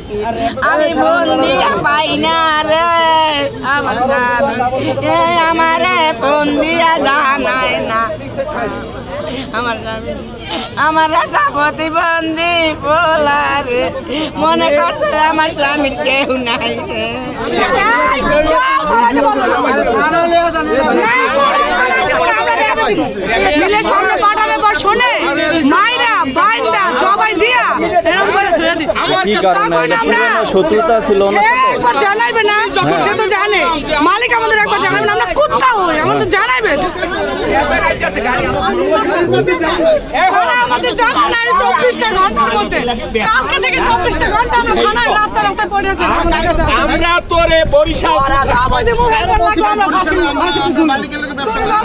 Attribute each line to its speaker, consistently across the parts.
Speaker 1: কি আমি ফোন দিয়া পাই না রে আমার আমারে ফোন দিয়া জানায় না আমার একটা প্রতিবন্ধী পোলারে মনে করছে আমার স্বামীর কেউ নাই রে
Speaker 2: সামনে পাঠালে পর শোনে মাইরা বাইন্দা জবাই দিয়া এরকম করে ধরে দিছে।
Speaker 3: শত্রুতা ছিল না
Speaker 2: একবার জানাইবে না সে তো জানে মালিক আমাদের একবার জানাবে না আমরা কুত্তা হই আমাদের জানাইবে আমাদের জানা নাই 24টা ঘন্টার মধ্যে কালকে থেকে 24টা ঘন্টা আমরা থানায় রাস্তায় পড়ে আছি
Speaker 4: আমরা তোরে বরিশাল
Speaker 2: আমাদের মুখে লাগবে আমরা মালিকের লোকে ব্যবসা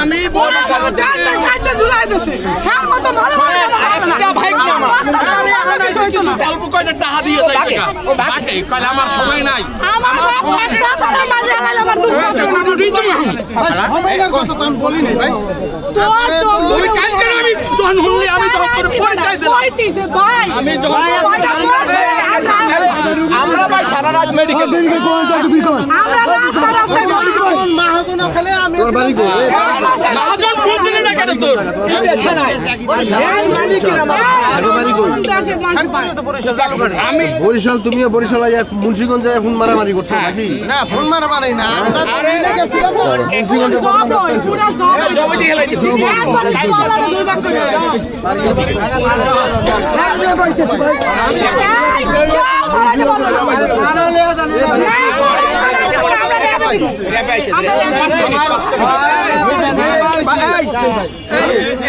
Speaker 2: আমি বরিশাল কাটতে ঝুলাই দিছি হ্যাঁ মত ভালো একটা ভাই কি আমার কিছু অল্প কয়টা টাকা দিয়ে যাই টাকা বাটে কইলে আমার সময় নাই আমার একটা সারা মাঝে আলাইলে আমার দুঃখ আছে কত দাম বলি নাই ভাই তুই কালকে আমি যখন হুনলি আমি তো তোর পরিচয় দিলাম ভাই আমি যখন আমরা ভাই সারা রাত মেডিকেল কোন তো তুই কোন আমরা রাস্তায় মাহাজন আসলে আমি তোর বাড়ি কই মাহাজন ফোন দিলে না কেন তোর আমি
Speaker 5: বরিশাল তুমিও বরিশাল আইয়া মুন্সিগঞ্জ যায় ফোন মারামারি করছো নাকি
Speaker 6: না ফোন মারামারি না আমরা
Speaker 5: আরে মুন্সিগঞ্জে
Speaker 2: পুরো জমি দিয়ে লাইছি একবার দুই ভাগ করে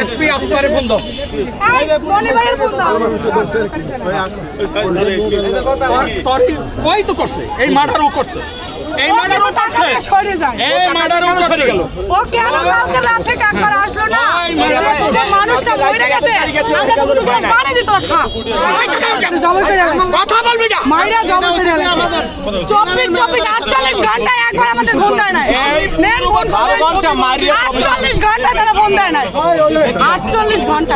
Speaker 4: এসপি আসপারে বন্ধ কই তো করছে এই মার্ডারও করছে এই মার্ডারও করছে এই মার্ডারও করছে
Speaker 2: ও কেন কালকে রাত থেকে একবার আসলো না যে মানুষটা মরে গেছে আমরা তো দুটো গ্লাস পানি দিত খা জমা করে
Speaker 4: কথা বলবি না
Speaker 2: মাইরা জমা করে 24 48 ঘন্টা একবার আমাদের ফোন দেয় না নেন 12 ঘন্টা মারিয়া 48 ঘন্টা তারা ফোন দেয় না 48 ঘন্টা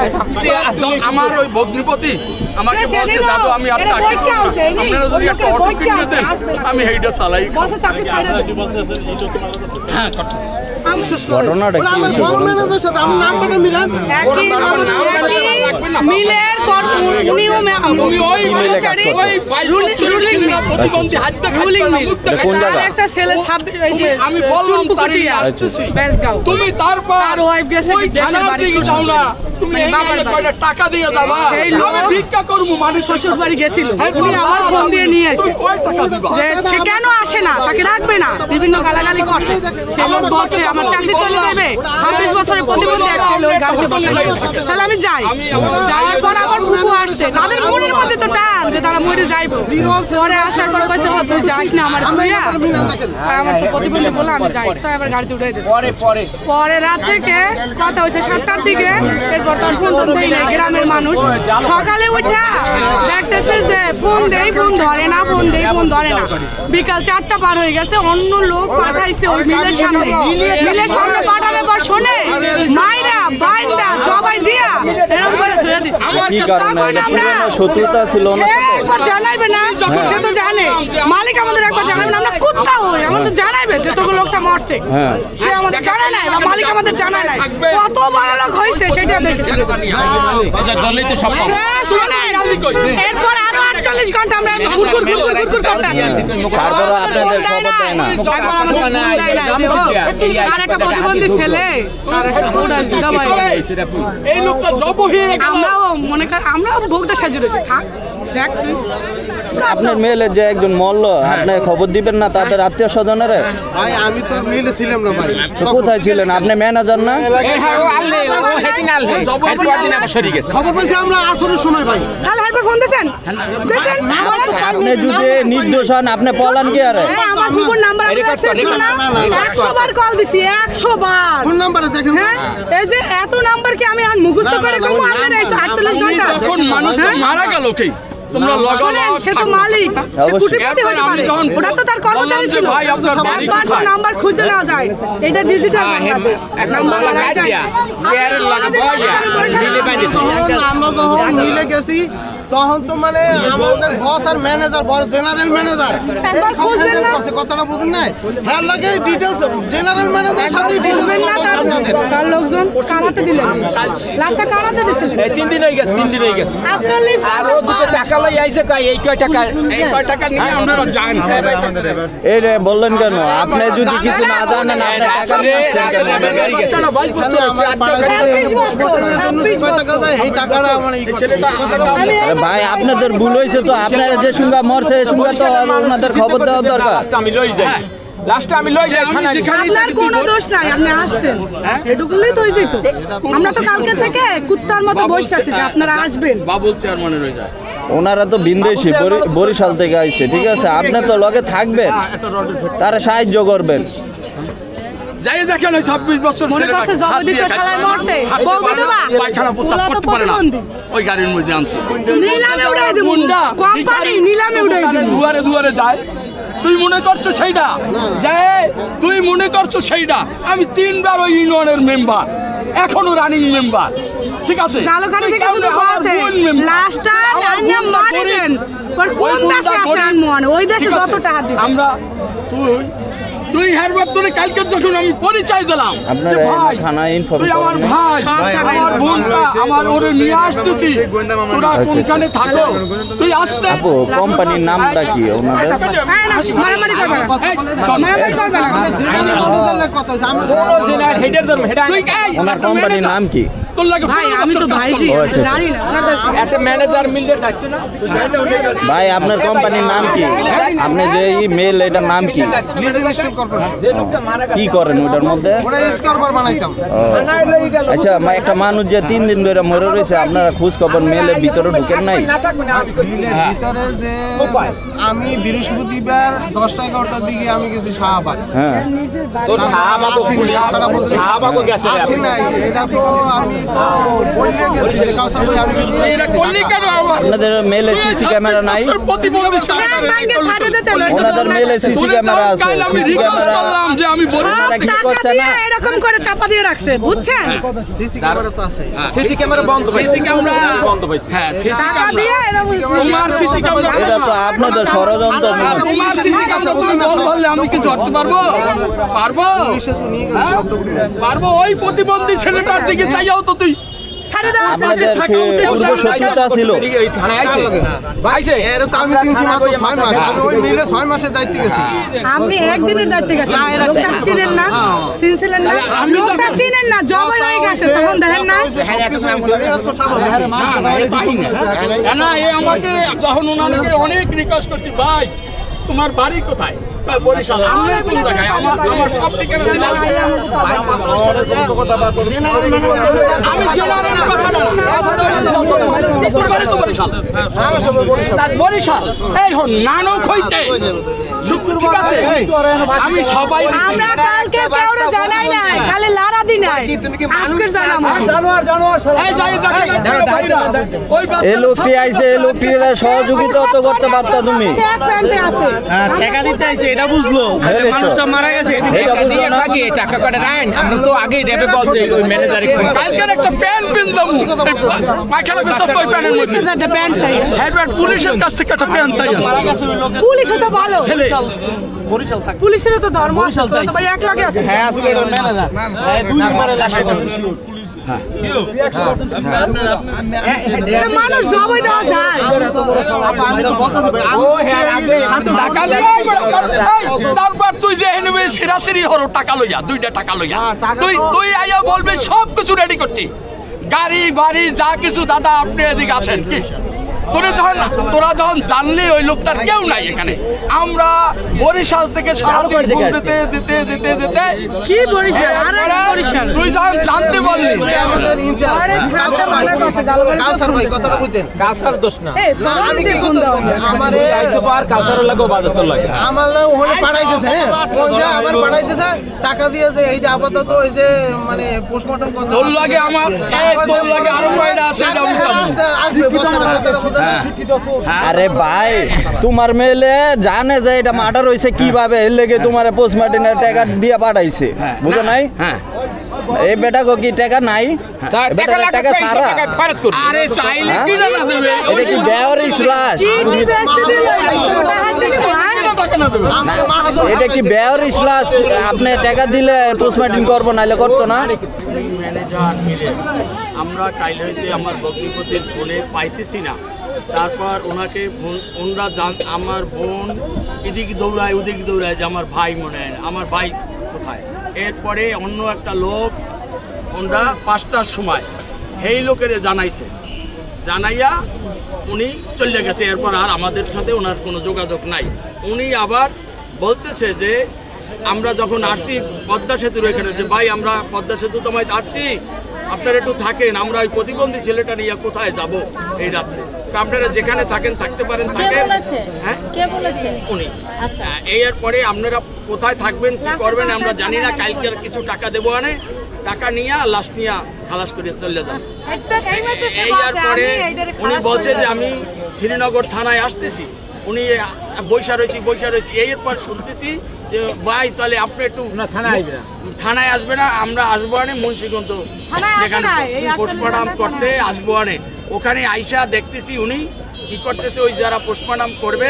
Speaker 4: আমার ওই ভগ্নিপতি আমাকে বলছে দাদু আমি আর চাকরি করব আপনারা যদি একটা অটো কিনে দেন আমি এইটা চালাই হ্যাঁ করছে
Speaker 3: ঘটনাটা কি
Speaker 6: আমার বড় ম্যানেজারের সাথে আমি নাম্বারটা মিলান
Speaker 2: মিলের উনিও উনি ওই কর্মচারী ওই রুলিং
Speaker 4: প্রতিবন্ধী হাতটা
Speaker 2: রুলিং
Speaker 3: কোন জায়গা
Speaker 2: একটা ছেলে
Speaker 4: আমি বললাম তারি আসতেছি
Speaker 2: বেসগাঁও
Speaker 4: তুমি তারপর
Speaker 2: তার ওয়াইফ গেছে
Speaker 4: ওই থানার দিকে যাও না তুমি এখানে কয়টা টাকা দিয়ে যাবা আমি ভিক্ষা করব মানুষ
Speaker 2: শ্বশুর বাড়ি গেছিল উনি আমার ফোন দিয়ে নিয়ে আসে
Speaker 4: কয় টাকা দিবা
Speaker 2: যে সে কেন আসে না তাকে রাখবে না বিভিন্ন গালাগালি করছে সে লোক বলছে আমার চাকরি চলে যাবে 26 বছরের প্রতিবন্ধী এক ছেলে ওই গাড়িতে বসে তাহলে আমি যাই যাওয়ার পর আবার বুবু আসছে তাদের মনের মধ্যে তো টান যে তারা মরে যাইবো পরে আসার পর কইছে তুই যাস না আমার তুইয়া আমার তো প্রতিবন্ধী বলে আমি যাই তো আবার গাড়িতে উঠাই দিয়েছে পরে রাত থেকে কথা হয়েছে 7টার দিকে এরপর তখন ফোন দেই না গ্রামের মানুষ সকালে উঠা দেখতেছে যে ফোন দেই ফোন ধরে না ফোন দেই ফোন ধরে না বিকাল 4টা পার হয়ে গেছে অন্য লোক পাঠাইছে ওই মিলের সামনে পাঠালে পর শোনে মাইরা বাইন্দা জবাই দিয়া এরকম করে ধরে দিছে
Speaker 3: কি কারণে শত্রুতা ছিল না
Speaker 2: একবার জানাইবে না সে তো জানে মালিক আমাদের একবার জানাবে না আমরা কুত্তা হই আমাদের জানাইবে যে তোর লোকটা মরছে সে আমাদের জানায় নাই বা মালিক আমাদের জানায় নাই কত বড় লোক হইছে সেটা দেখছি
Speaker 4: দলেই তো সব
Speaker 2: এরপর আরো 48 ঘন্টা আমরা ঘুরঘুর করতে আছি
Speaker 3: তারপর আপনাদের খবর দেয় না
Speaker 2: আর একটা প্রতিবন্ধী ছেলে আর একটা বুড়া জবাই
Speaker 4: এই লোকটা জব হয়ে
Speaker 2: আমরাও মনে কর আমরাও ভোগটা সাজিয়ে রয়েছে থাক দেখ তুই
Speaker 3: আপনার মেয়েলে যে একজন মরল আপনি খবর দিবেন না তাদের আত্মীয় স্বজনেরা
Speaker 6: ভাই আমি তো মিলে ছিলাম না ভাই
Speaker 3: তো কোথায় ছিলেন আপনি ম্যানেজার না
Speaker 6: খবর পাইছি আমরা আসরের সময় ভাই
Speaker 2: কাল হারবার ফোন দিয়েছেন
Speaker 3: আপনি যদি নির্দোষ হন আপনি পলান কি আরে
Speaker 2: আমার বুবুর নাম্বার আছে 100 বার কল দিছি 100 বার
Speaker 6: ফোন নাম্বারে দেখেন
Speaker 2: এই যে এত নাম্বার কি আমি আর মুখস্থ করে কম আমার এই 48 ঘন্টা
Speaker 4: যখন মানুষটা মারা গেল কি তোমরা লাগাও
Speaker 2: সে তো মালিক কোটিপতি হতে পারে ওটা তো তার কর্মচারী ছিল
Speaker 4: ভাই আপনার বাড়ি
Speaker 2: কোথায় নাম্বার খুঁজে নেওয়া যায় এটা ডিজিটাল বাংলাদেশ নাম্বার লাগাই দিয়া শেয়ার লাগা বইয়া মিলে বাইরে
Speaker 6: যখন মিলে গেছি তখন তো মানে আমাদের বস আর ম্যানেজার বড় জেনারেল ম্যানেজার করছে, কথাটা বুঝুন নাই, হ্যাঁ লাগে ডিটেলস জেনারেল ম্যানেজার সাথে ডিটেলস আপনাদের
Speaker 2: কার লোকজন কারাতে দিলেন, লাস্টটা কারাতে দিছিলেন।
Speaker 7: 3 দিন হয়ে গেছে, 3 দিন হয়ে গেছে। আর ও দুটো টাকা লই আইছে কয় এই কয় টাকা
Speaker 4: নিয়ে আপনারা যান।
Speaker 3: এই রে বললেন কেন? আপনি যদি কিছু না জানেন আপনি টাকা নিয়ে
Speaker 6: এই টাকাটা মানে
Speaker 3: ভাই আপনাদের ভুল হয়েছে তো, আপনারা যে সঙ্গে মরছে এই সঙ্গে তো ওনাদের খবর দেওয়া দরকার।
Speaker 7: আমি লই যাই, লাস্টে আমি লই যাই থানায়।
Speaker 2: আপনার কোনো দোষ নাই, আপনি আসতেন এটুকুলেই তো হয়ে যেত। আমরা তো কালকে থেকে কুত্তার মতো বসে আছি যে আপনারা আসবেন।
Speaker 4: বাবুল চেয়ারম্যানের হয়ে যায়।
Speaker 3: ওনারা তো বিন্দেশি বরিশাল থেকে আইছে, ঠিক আছে? আপনি তো লগে থাকবেন, তারা সাহায্য করবেন।
Speaker 4: যাই দেখেন ওই 26 বছর
Speaker 2: মনে করছে জগদীশ্বর শালায় মরছে, বউ বিধবা,
Speaker 4: পায়খানা প্রস্তাব করতে পারে না, ওই গাড়ির মধ্যে আনছে।
Speaker 2: নিলামে উড়াই দেব, কোম্পানি নিলামে উড়াই দেব।
Speaker 4: দুয়ারে দুয়ারে যায়, তুই মনে করছো সেইটা যে তুই মনে করছো সেইটা। আমি 3 বার ওই ইউনিয়নের মেম্বার, এখনো রানিং মেম্বার, ঠিক আছে?
Speaker 2: জালকাঠি থেকে শুধু বলছে লাস্টটা লাইনে মারি দেন, পর কোন দেশে আছেন মনে ওই দেশে যত টাকা দিবেন
Speaker 4: আমরা। তুই হেরবার তোরে কালকে যখন আমি পরিচয় দিলাম
Speaker 3: আপনারা
Speaker 4: ভাই
Speaker 3: থানায় ইনফর্ম
Speaker 4: তুই আমার
Speaker 3: করেন।
Speaker 4: ভাই, আমার বোনটা, আমার ওরে নিয়ে আসতেছি, তোরা কোনখানে থাকো তুই আসতে।
Speaker 3: আপু কোম্পানির নামটা কি ওনাদের?
Speaker 2: মারামারি করবে না, মারামারি করবে না।
Speaker 3: ওনার কোম্পানির নাম কি?
Speaker 4: তোর লাগে
Speaker 2: ভাই আমি তো ভাইজি জানি না ওনাদের
Speaker 7: একটা ম্যানেজার মিললে থাকতো না।
Speaker 3: ভাই আপনার কোম্পানির নাম কি? আপনি যে এই মেল এটার নাম কি? কি করেন ওটার মধ্যে?
Speaker 6: বানাইতাম।
Speaker 3: আচ্ছা একটা মানুষ যে 3 দিন ধরে মরে রয়েছে, আপনারা খোঁজ খবর মেলের ভিতরে ঢুকেন নাই?
Speaker 6: বিলের ভিতরে যে আমি বৃহস্পতিবার 10টা-11টার দিকে আমি গেছি শাহবাগ।
Speaker 3: হ্যাঁ
Speaker 7: তোর শাহবাগও গেছে।
Speaker 6: আসি নাই, এটা তো আমি তো বললে গেছি যে কাউসার ভাই আমি কিন্তু
Speaker 4: এটা করলি কেন আবার?
Speaker 3: আপনাদের মেলে সিসি ক্যামেরা নাই?
Speaker 4: প্রতিবন্ধী
Speaker 3: ওনাদের মেলে সিসি ক্যামেরা আছে,
Speaker 4: আমি
Speaker 3: সিসি
Speaker 4: রিকোয়েস্ট
Speaker 3: ক্যামেরা
Speaker 4: করলাম যে আমি বরিশাল
Speaker 3: কি করছে না?
Speaker 2: এরকম করে চাপা দিয়ে রাখছে, বুঝছেন?
Speaker 6: সিসি ক্যামেরা তো আছে।
Speaker 7: সিসি ক্যামেরা বন্ধ পাইছে,
Speaker 4: সিসি ক্যামেরা
Speaker 7: বন্ধ পাইছে।
Speaker 4: হ্যাঁ সিসি
Speaker 2: টাকা
Speaker 4: ক্যামেরা
Speaker 2: দিয়ে এরকম
Speaker 4: তোমার সিসি ক্যামেরা
Speaker 3: এটা তো আপনাদের ষড়যন্ত্র মনে হয়।
Speaker 4: তোমার সিসি ক্যামেরা তুমি বল বললে আমি কি ধরতে পারবো? পারবো
Speaker 6: পুলিশে তো নিয়ে গেছে সব ডকুমেন্টস।
Speaker 4: পারবো। ওই প্রতিবন্ধী ছেলেটার দিকে চাইও তো তুই
Speaker 2: ছাড়ে দাও।
Speaker 3: আপনাদের কি পূর্ব শত্রুতা ছিল?
Speaker 7: এই থানায় আইছে
Speaker 6: আইছে এর তো আমি চিনছি মাত্র 6 মাস। আমি ওই মিলে 6 মাসের দায়িত্বে গেছি।
Speaker 2: আপনি একদিনের দায়িত্বে গেছেন, লোকটা চিনেন না, চিনছিলেন না, লোকটা চিনেন না, জবাই হয়ে গেছে তখন দেখেন না।
Speaker 6: এটা তো স্বাভাবিক।
Speaker 4: না না এ পাই না না এ আমাকে যখন ওনাকে অনেক রিকোয়েস্ট করছি, ভাই তোমার বাড়ি কোথায়? বরিশাল। আপনার কোন জায়গায়? আমার সব ঠিকানা দিলাম।
Speaker 6: জেনারেল ম্যানেজার
Speaker 4: আমি জেনারেল কথা না, তোর বাড়ি তো বরিশাল। তার বরিশাল এই হন নানক হইতে ঠিক আছে। আমি সবাই
Speaker 2: আমরা কালকে কাউরে জানাই নাই, খালি লারা দি নাই, আজকে জানাবো।
Speaker 4: এই যাই দেখেন আপনারা ভাইরা ওই
Speaker 3: এই লোকটি আইছে, এই লোকটির সহযোগিতা তো করতে পারতা তুমি।
Speaker 2: এক প্যান্টে আছে,
Speaker 5: টাকা দিতে আইছে এটা বুঝলো, মানুষটা মারা গেছে
Speaker 3: এটা বুঝলো না?
Speaker 7: নাকি টাকা কাটা দেন? আমরা তো আগেই রেবে বলছে ওই ম্যানেজারে।
Speaker 4: কালকের একটা প্যান্ট কিনলাম, পায়খানা পেশাব তো ওই প্যান্টের মধ্যে।
Speaker 2: পুলিশের একটা প্যান্ট চাই,
Speaker 4: হেডওয়ার্ড পুলিশের কাছ থেকে একটা প্যান্ট চাই।
Speaker 2: পুলিশও তো ভালো,
Speaker 4: ছেলে
Speaker 2: পুলিশেরও তো ধর্ম আছে, তো ভাই এক লাগে আছে।
Speaker 5: হ্যাঁ আসলে এটা ম্যানেজার 2 নম্বরে লাগাই
Speaker 2: মানুষ জবাই দেওয়া যায়।
Speaker 6: আমি তো বলতেছি ভাই
Speaker 4: টাকা লইয়া তারপর তুই যে এনেবে সিরাসিরি হরো টাকা লইয়া 2টা টাকা লইয়া তুই আইয়া বলবে সব কিছু রেডি করছি, গাড়ি বাড়ি যা কিছু। দাদা আপনি এদিকে আসেন কি? তোরা যখন জানলি ওই লোকটার কেউ নাই এখানে। আমরা বরিশাল থেকে সারাদিন দিতে দিতে দিতে দিতে
Speaker 2: কি বরিশাল? আরে বরিশাল
Speaker 4: তুই যখন জানতে পারলি
Speaker 6: আমাদের ইনচার্জ কাউসার ভাই কথাটা বুঝছেন।
Speaker 7: কাসার দোষ না,
Speaker 2: এই
Speaker 6: না আমি কি করতেছি আমারে
Speaker 7: আইছে পার কাসার লাগো বাজার তো লাগে।
Speaker 6: আমার না ওখানে পাঠাইতেছে, হ্যাঁ ফোন দিয়ে আমার পাঠাইতেছে টাকা দিয়ে যে এইটা আপাতত ওই যে মানে পোস্টমর্টম করতে
Speaker 4: তোর লাগে আমার তোর লাগে আরো কয়টা আছে এটা বুঝাবো।
Speaker 6: আসবে বছরের কথাটা বুঝেন
Speaker 3: আরে ভাই তোমার মেলে জানে যে এটা মার্ডার হয়েছে কিভাবে, এর লেগে তোমার পোস্টমর্টমের টাকা দিয়ে পাঠাইছে, বুঝো নাই? এই বেটা কি টাকা নাই? টাকা সারা
Speaker 4: আরে চাইলে কি না দেবে?
Speaker 3: এটা কি বেওয়ারিশ লাশ? এটা কি বেওয়ারিশ লাশ? আপনি টাকা দিলে পোস্টমর্টম করবো, নাইলে করতো না।
Speaker 4: ম্যানেজার মিলে আমরা কাইল হইতে আমার ভগ্নিপতির ফোনে পাইতেছি না, তারপর ওনাকে ওনরা আমার বোন এদিকে দৌড়ায় ওদিকে দৌড়ায় যে আমার ভাই মনে হয়, আমার ভাই কোথায়। এরপরে অন্য একটা লোক ওনরা 5টার সময় এই লোকের জানাইছে, জানাইয়া উনি চলে গেছে। এরপর আর আমাদের সাথে ওনার কোনো যোগাযোগ নাই। উনি আবার বলতেছে যে আমরা যখন আসছি পদ্মা সেতুর ওইখানে, যে ভাই আমরা পদ্মা সেতু তোমায় আসছি, আপনারা একটু থাকেন, আমরা ওই প্রতিবন্ধী ছেলেটা নিয়ে কোথায় যাব এই রাত্রে, আপনারা যেখানে থাকেন থাকতে পারেন থাকেন। হ্যাঁ উনি এর পরে আপনারা কোথায় থাকবেন কি করবেন আমরা জানি না, কালকে কিছু টাকা দেবো, আনে টাকা নিয়ে লাশ নিয়ে খালাস করে চলে যান। এইটার পরে উনি বলছে যে আমি শ্রীনগর থানায় আসতেছি, উনি বৈশা রয়েছি এরপর শুনতেছি যে ভাই তাহলে আপনি একটু থানায় আসবে না, আমরা আসবো আনে মুন্সিগঞ্জ যেখানে পোস্টমর্টম করতে আসবো আনে। ওখানে আইসা দেখতেছি উনি কি করতেছে, ওই যারা পোস্টমর্টম করবে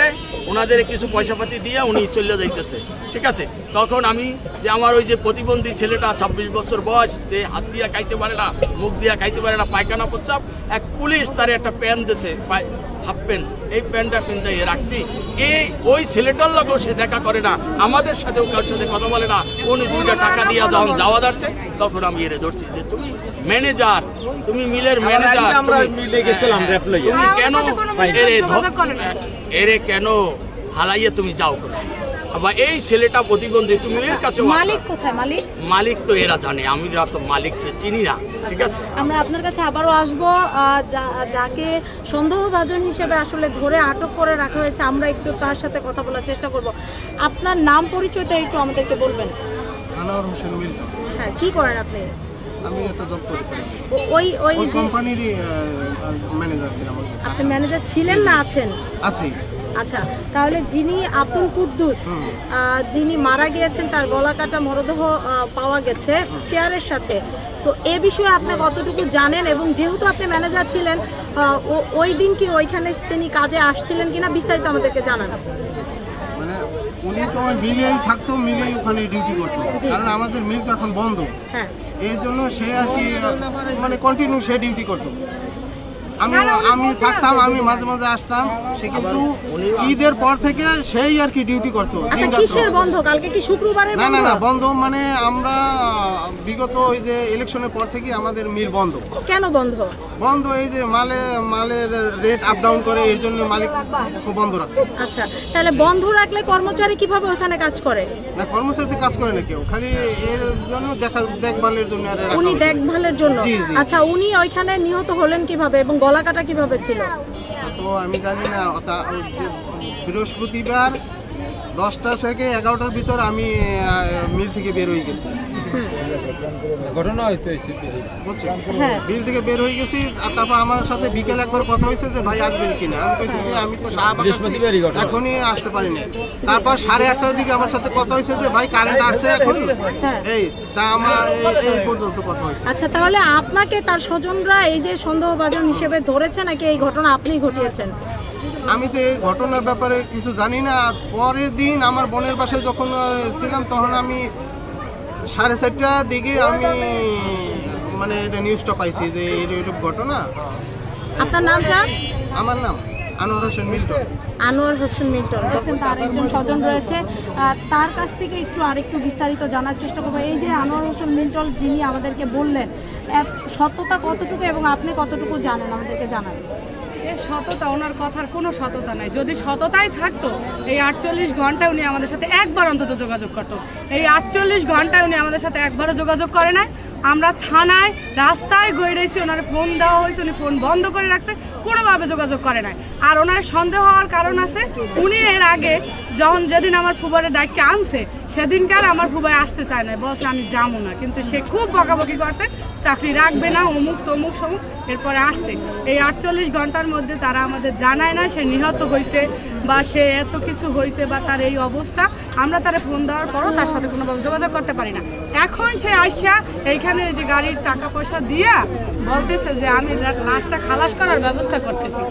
Speaker 4: ওনাদের কিছু পয়সাপাতি দিয়ে উনি চলে যাইতেছে, ঠিক আছে। তখন আমি যে আমার ওই যে প্রতিবন্ধী ছেলেটা 26 বছর বয়স, যে হাত দিয়া খাইতে পারে না, মুখ দিয়া খাইতে পারে না, পায়খানা প্রস্রাব, এক পুলিশ তার একটা প্যান্ট দিয়েছে, হাফ প্যান্ট, এই প্যান্টটা পিন্দাইয়ে রাখছি। ওই ছেলেটার লগেও সে দেখা করে না, আমাদের সাথেও কারোর সাথে কথা বলে না। উনি 2টা টাকা দিয়ে যখন যাওয়া যাচ্ছে তখন আমি এরে ধরছি যে তুমি ম্যানেজার, তুমি মিলের ম্যানেজার, তুমি কেন এরে কেন হালাইয়ে তুমি যাও কোথায়? আবার এই ছেলেটা প্রতিবন্ধী, তুমি এর কাছে
Speaker 8: মালিক কোথায়?
Speaker 4: মালিক তো এরা জানে, আমি তো মালিককে চিনি না, ঠিক আছে।
Speaker 8: আমরা আপনার কাছে আবারও আসবো, যাকে সন্দেহভাজন হিসেবে আসলে ধরে আটক করে রাখা হয়েছে, আমরা একটু তার সাথে কথা বলার চেষ্টা করব। আপনার নাম পরিচয়টা একটু আমাদেরকে বলবেন।
Speaker 6: আনোয়ার হোসেন মিল্টন।
Speaker 8: হ্যাঁ, কি করেন আপনি?
Speaker 6: আমি একটা জব করি,
Speaker 8: ওই
Speaker 6: কোম্পানিরই ম্যানেজার ছিলাম।
Speaker 8: আপনি ম্যানেজার ছিলেন না আছেন?
Speaker 6: আছি।
Speaker 8: আচ্ছা, তাহলে যিনি আব্দুল কুদ্দুস, যিনি মারা গিয়েছেন, তার গলা কাটা মরদেহ পাওয়া গেছে চেয়ারের সাথে, তো এ বিষয়ে আপনি কতটুকু জানেন? এবং যেহেতু আপনি ম্যানেজার ছিলেন, ওই দিন কি ওইখানে তিনি কাজে আসছিলেন কিনা বিস্তারিত আমাদেরকে জানান।
Speaker 6: মানে উনি তো মিলেই থাকতো, মিলেই ওখানে ডিউটি করতো, কারণ আমাদের মিল তো এখন বন্ধ। হ্যাঁ, এর জন্য সে আর কি মানে কন্টিনিউ সে ডিউটি করতো। আমি থাকতাম, আমি মাঝে মাঝে আসতাম, সে কিন্তু ঈদের পর থেকে সেই আর কি ডিউটি করতো।
Speaker 8: কিসের বন্ধ? কালকে কি শুক্রবারে?
Speaker 6: না না না, বন্ধ মানে আমরা বিগত ওই যে ইলেকশনের পর থেকে আমাদের মিল বন্ধ।
Speaker 8: কেন বন্ধ?
Speaker 6: বন্ধ এই যে মালের রেট আপ ডাউন করে, এর জন্য মালিক বন্ধ রাখছে।
Speaker 8: আচ্ছা, তাহলে বন্ধ রাখলে কর্মচারী কিভাবে ওখানে কাজ করে?
Speaker 6: না, কর্মচারী তো কাজ করে না কেউ, খালি এর জন্য দেখভালের জন্য।
Speaker 8: উনি দেখভালের জন্য? আচ্ছা, উনি ওইখানে নিহত হলেন কিভাবে এবং গলা কাটা কিভাবে ছিল?
Speaker 6: তো আমি জানি না। বৃহস্পতিবার 10টা থেকে 11টার ভিতর আমি মিল থেকে বের হয়ে গেছি।
Speaker 7: ঘটনা হইতে
Speaker 6: বিল থেকে বের হয়ে গেছি, আর তারপর আমার সাথে বিকেল একবার কথা হয়েছে যে ভাই আসবেন কিনা। আমি কইছি যে আমি তো এখনই আসতে পারিনি। তারপর 8:30টার দিকে আমার সাথে কথা হয়েছে যে ভাই কারেন্ট আসছে এখন, এই তা আমার এই পর্যন্ত কথা হয়েছে।
Speaker 8: আচ্ছা, তাহলে আপনাকে তার স্বজনরা এই যে সন্দেহভাজন হিসেবে ধরেছে, নাকি এই ঘটনা আপনিই ঘটিয়েছেন?
Speaker 6: আমি তো এই ঘটনার ব্যাপারে কিছু জানি না। পরের দিন আমার বোনের বাসায় যখন ছিলাম, তখন আমি 4:30টার দিকে আমি মানে এটা নিউজটা পাইছি যে এইরকম ঘটনা।
Speaker 8: আপনার নামটা?
Speaker 6: আমার নাম আনোয়ার হোসেন মিল্টন।
Speaker 8: আনোয়ার হোসেন মিল্টন বলছেন, তার একজন স্বজন রয়েছে, তার কাছ থেকে আরেকটু বিস্তারিত জানার চেষ্টা করবো। এই যে আনোয়ার হোসেন মিল্টন যিনি আমাদেরকে বললেন, সত্যতা কতটুকু এবং আপনি কতটুকু জানেন আমাদেরকে জানান।
Speaker 2: এর সততা, ওনার কথার কোনো সততা নাই। যদি সততাই থাকতো, এই 48 ঘন্টায় উনি আমাদের সাথে একবার অন্তত যোগাযোগ করতো। এই 48 ঘন্টায় উনি আমাদের সাথে একবারও যোগাযোগ করে নাই। আমরা থানায় রাস্তায় গই রয়েছি, ওনার ফোন দেওয়া হয়েছে, উনি ফোন বন্ধ করে রাখছে, কোনোভাবে যোগাযোগ করে নাই। আর ওনার সন্দেহ হওয়ার কারণ আছে, উনি এর আগে যেদিন আমার ফুবারের ডাইককে আনছে, সেদিনকার আমার ফুবাই আসতে চায় না, বলছে আমি যাবো না, কিন্তু সে খুব বকাবকি করছে চাকরি রাখবে না, অমুক তমুক সমুক। এরপরে আসছে এই 48 ঘন্টার মধ্যে তারা আমাদের জানায় না সে নিহত হয়েছে বা সে এত কিছু হয়েছে বা তার এই অবস্থা। আমরা তারে ফোন দেওয়ার পরও তার সাথে কোনোভাবে যোগাযোগ করতে পারি না। এখন সে আইসা এইখানে যে গাড়ির টাকা পয়সা দিয়া বলতেছে যে আমি লাশটা খালাস করার ব্যবস্থা করতেছি।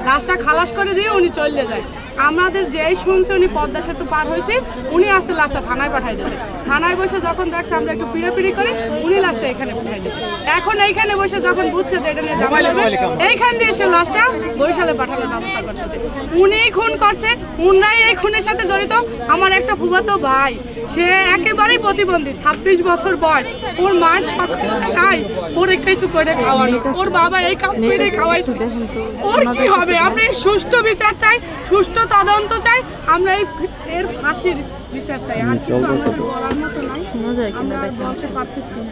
Speaker 2: লাশটা খালাস করে দিয়ে উনি চলে যায়। আমাদের যেই শুনছে উনি পদ্মা সেতু পার হয়েছে, উনি আসতে লাশটা থানায় পাঠাই দিয়েছে। থানায় বসে যখন দেখছে আমরা একটু পিড়াপিড়ি করি, উনি লাশটা এখানে পাঠাই দিয়েছে। এখন এইখানে বসে যখন বুঝছে যে এটা নিয়ে ঝামেলা হবে, এইখান দিয়ে এসে লাশটা বরিশালে পাঠানোর ব্যবস্থা করতেছে। উনিই খুন করছে, উনাই এই খুনের সাথে জড়িত। আমার একটা ফুফাতো ভাই, সে একেবারেই প্রতিবন্ধী, 26 বছর বয়স, ওর মার সক্ষমতা নাই ওর কিছু করে খাওয়ানো, ওর বাবা এই কাজ করে খাওয়াইছে। ওর কি হবে? আমরা এই সুষ্ঠু বিচার চাই, সুষ্ঠু তদন্ত চাই, আমরা এর ফাঁসির বিচার চাই। আর কিছু আমাদের বলার মতো নাই, আমরা বলতে পারতেছি না।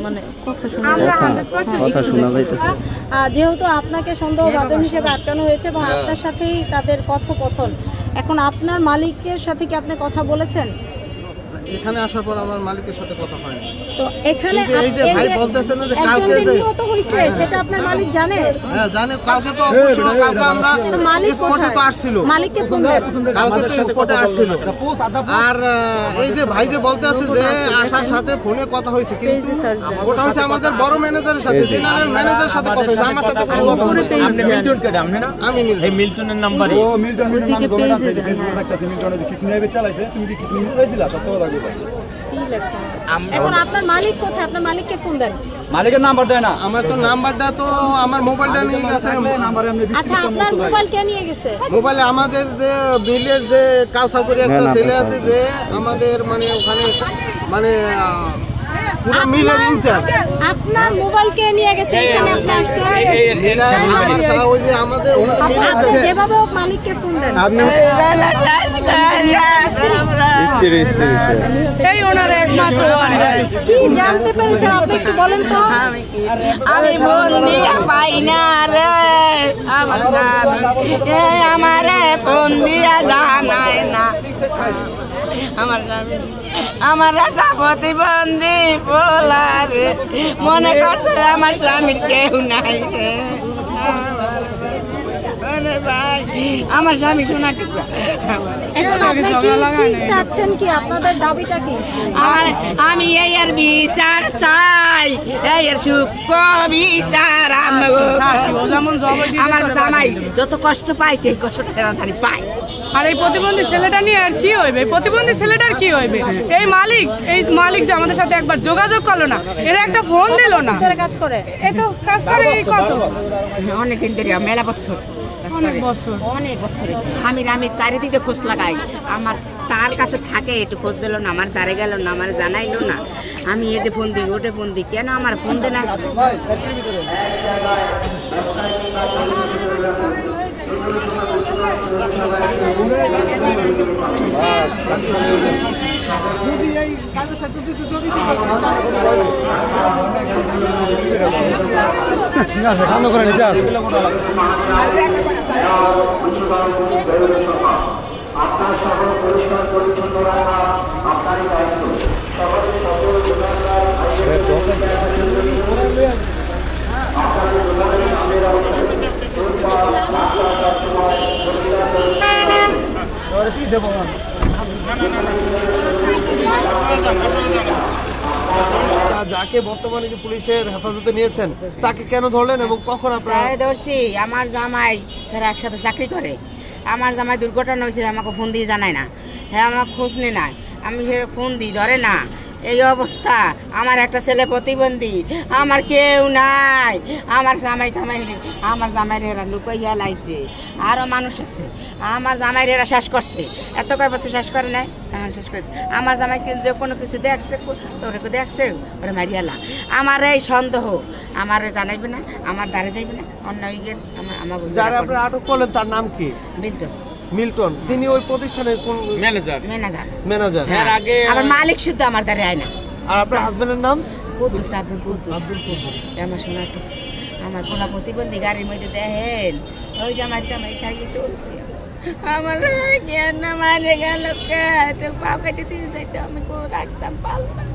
Speaker 8: মানে কথা শোনা যাইতেছে। যেহেতু আপনাকে সন্দেহভাজন হিসেবে আটকানো হয়েছে এবং আপনার সাথেই তাদের কথোপকথন, এখন আপনার মালিকের সাথে কি আপনি কথা বলেছেন?
Speaker 6: এখানে আসার পর আমার মালিকের সাথে কথা হয় না।
Speaker 8: তো এখানে
Speaker 6: এই যে ভাই বলতেছেন না যে কালকে যে
Speaker 8: নিহত হইছে সেটা আপনার মালিক জানে?
Speaker 6: হ্যাঁ জানে, কালকে তো অবশ্যই কালকে আমরা স্পটে তো আসছিল,
Speaker 8: মালিককে ফোন দেন,
Speaker 6: কালকে তো স্পটে আসছিল। আর এই যে ভাই যে বলতে আছে যে আসার সাথে ফোনে কথা হয়েছে, কিন্তু ওটা হচ্ছে আমাদের বড় ম্যানেজারের সাথে, জেনারেল ম্যানেজারের সাথে কথা হয়েছে, আমার সাথে কোনো কথা হয়নি।
Speaker 7: আপনি মিল্টন কে আপনি না?
Speaker 6: আমি
Speaker 7: এই মিল্টনের নাম্বারে
Speaker 9: ও মিল্টনের নাম ধরে রাখছে, ফেসবুকে রাখতেছে মিল্টনের কি কিনে চালাইছে, তুমি কি কিনে হয়েছিল সত্য কথা কইবা।
Speaker 8: এখন আপনার মালিক কোথায়? আপনার মালিককে ফোন দেন।
Speaker 9: মালিকের নাম্বার দেয় না,
Speaker 6: আমার তো নাম্বারটা তো আমার মোবাইলটা নিয়ে গেছে।
Speaker 9: নাম্বারে আপনি
Speaker 8: আচ্ছা, আপনার মোবাইল কে নিয়ে গেছে?
Speaker 6: মোবাইলে আমাদের যে বিলের যে কাউসার করে একটা ছেলে আছে, যে আমাদের মানে ওখানে মানে পুরো মিলের ইনচার্জ।
Speaker 8: আপনার মোবাইল কে নিয়ে গেছে? এখানে আপনি আসছেন,
Speaker 6: ওই যে আমাদের
Speaker 8: আপনি যেভাবে হোক মালিককে ফোন দেন।
Speaker 2: এই ওনার একমাত্র
Speaker 8: কি জানতে পেরেছেন আপনি একটু বলেন তো।
Speaker 1: আমি ফোন দিয়া পাই না রে আমারে ফোন দিয়া জানায় না আমার একটা প্রতিবন্ধী পোলারে মনে করছে আমার স্বামীর কেউ নাই রে। ভাই আমার স্বামী শোনা টুকরা।
Speaker 8: এখন আপনি কি চাচ্ছেন, কি আপনাদের দাবিটা কি?
Speaker 1: আমি এর বিচার চাই, এর সূক্ষ্ম বিচার। আমার জামাই যত কষ্ট পাইছে এই কষ্টটা তাড়াতাড়ি পায়।
Speaker 2: আর এই প্রতিবন্ধী ছেলেটা নিয়ে আর কি হইবে? প্রতিবন্ধী ছেলেটার কি হইবে? এই মালিক যে আমাদের সাথে একবার যোগাযোগ করলো না, এরা একটা ফোন দিল না।
Speaker 8: কাজ করে
Speaker 2: এত কাজ করে এই কত
Speaker 1: অনেকদিন ধরে, মেলা বছর অনেক বছরে স্বামীর আমি চারিদিকে খোঁজ লাগাই, আমার তার কাছে থাকে, একটু খোঁজ দিল না, আমার দ্বারে গেল না, আমার জানাইলো না। আমি এতে ফোন দিই, ওটে ফোন দিই, কেন আমার ফোন দেন না?
Speaker 6: যদি এই কাজের সাথে যদি
Speaker 9: সামনে করে নিতে আসে।
Speaker 10: আপনার শহর পরিষ্কার পরিচ্ছন্ন রাখা আপনারই দায়িত্ব। শহরে সকল দোকানদার আপনাদের দোকানে আমের অবস্থায়
Speaker 5: যাকে বর্তমানে যে পুলিশের হেফাজতে নিয়েছেন তাকে কেন ধরলেন এবং কখন আপনারা
Speaker 1: ধরছি? আমার জামাই তারা একসাথে চাকরি করে, আমার জামাই দুর্ঘটনা হয়েছে, আমাকে ফোন দিয়ে জানায় না, হ্যাঁ আমার খোঁজ নেই না, আমি ফোন দিই ধরে না। এই অবস্থা, আমার একটা ছেলে প্রতিবন্ধী, আমার কেউ নাই, আমার জামাই আমার জামাইয়ের এরা লুকাইয়া লাইছে, আরও মানুষ আছে, আমার জামাইয়ের এরা শেষ করছে, এত কয় বছর শেষ করে নাই, এখন শেষ করে আমার জামাই যে কোনো কিছু দেখছে, তোরে দেখছে, ওরা মারিয়ালা। আমার এই সন্দেহ আমার জানাইবে না, আমার দ্বারে যাইবে না, অন্য আমার
Speaker 5: যারা আপনারা আটক করলেন তার নাম কি? মিল্টন। তিনি ওই প্রতিষ্ঠানের কোন ম্যানেজার?
Speaker 1: এর আগে আমার মালিক শুদ্ধ আমার দ্বারে আয় না।
Speaker 5: আর আপনার হাজবেন্ডের নাম?
Speaker 1: কুদ্দুস, আব্দুল কুদ্দুস। আমার শোনাটো আমার কোনো প্রতিবন্ধী গাড়ির মধ্যে দেখেন, ওই যে আমার কামাই খাইয়ে চলছে। আমার জ্ঞান মারে গেল পা কেটে দিয়ে যাইতে আমি রাখতাম পালতাম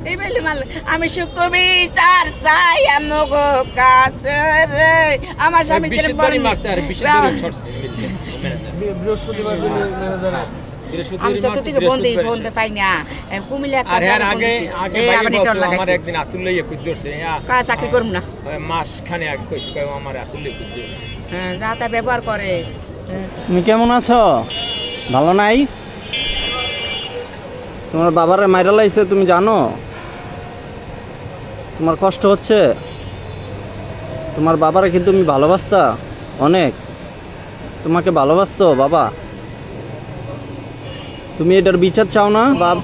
Speaker 1: এই বেলে মাল আমি সুকবি চার চাই আমগো কাছে রে আমার স্বামী
Speaker 5: বৃহস্পতিবার
Speaker 1: আমি যত থেকে বন্ধ পাই না কুমিল্লা আমার একদিন আতুল লইয়া কুদ ধরছে চাকরি করব না মাস খানে আগে কইছে আমার আতুল লইয়া কুদ ধরছে হ্যাঁ যা তা ব্যবহার করে।
Speaker 3: তুমি কেমন আছো? ভালো নাই? তোমার বাবারে মাইরা লাইছে তুমি জানো? তোমার কষ্ট হচ্ছে? তোমার বাবারে কিন্তু তুমি ভালোবাসতা অনেক, তোমাকে ভালোবাসতো বাবা। তুমি এটার বিচার চাও না বাপ?